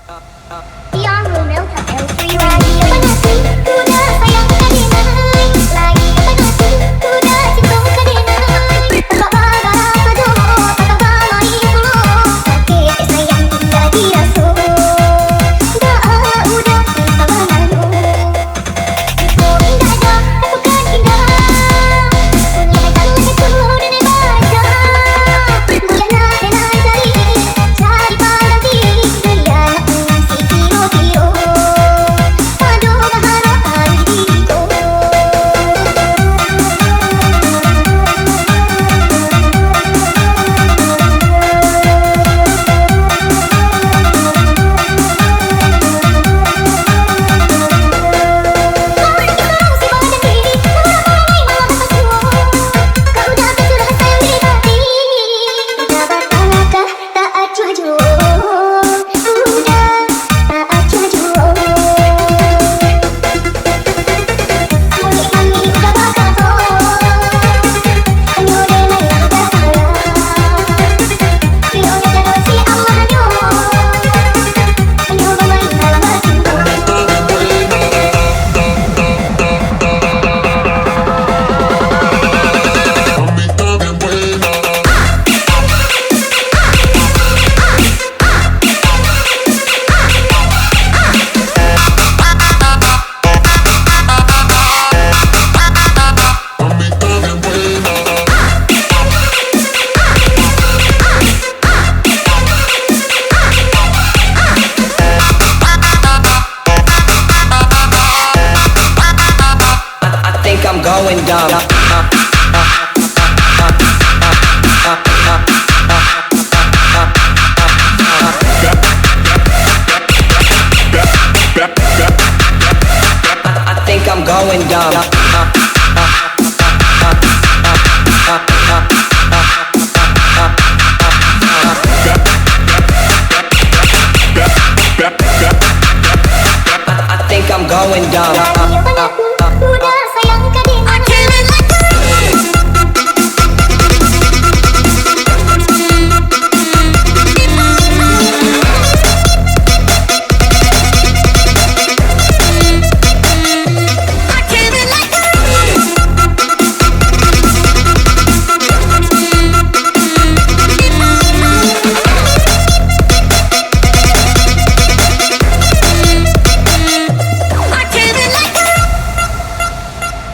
Dion Rulmelta L3 Lai Yo Bana Tu Udah sayang kadenai Lai Yo Bana Tu Udah cinta kadenai Babara padu Tataba mai pulo Sakit sayang tinggal diraso Daa udah bersama lalu Oh indah dah Lakukan indah Punya tangan itu dan baca Mulana denai cari Cari pandang diri Geliat si kiro-kiro Padu berharapan diriku Going down. I think I'm going down. I think I'm going down. Udah sayang kadenai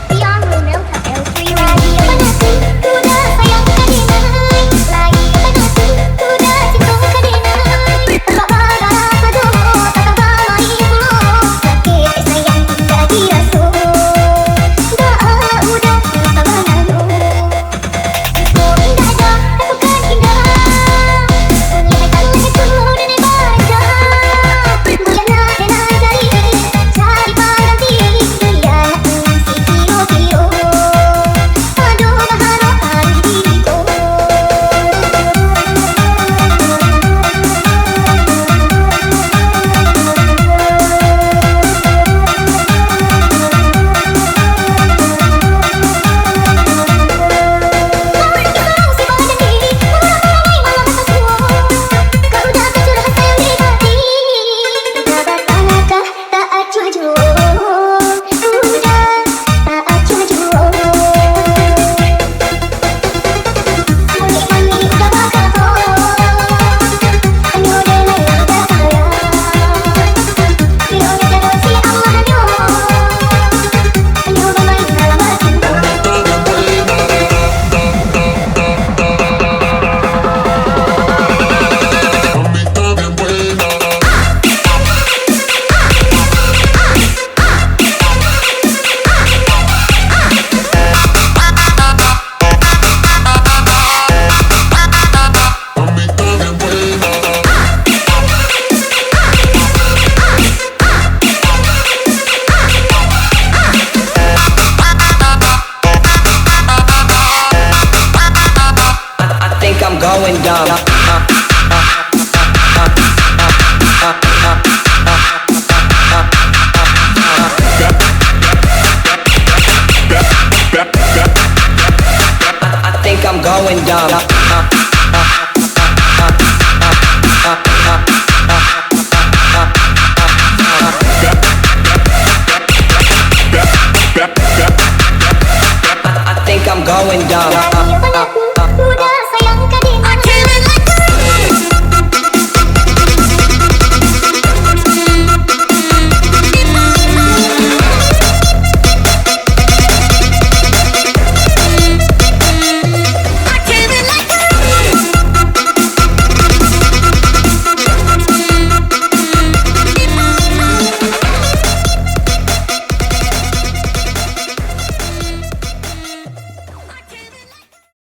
Dion Rulmelta L3 Lai Yo Bana Tu Udah sayang kadenai Lai Yo Bana Tu Udah cinta kadenai Babara padu Tataba mai pulo Sakit sayang tinggal diraso Daa udah bersama lalu Oh indah dah Lakukan indah Punya tangan itu dan baca Mulana denai cari Cari pandang diri Geliat si kiro-kiro Padu berharapan diriku Going down. I think I'm going down.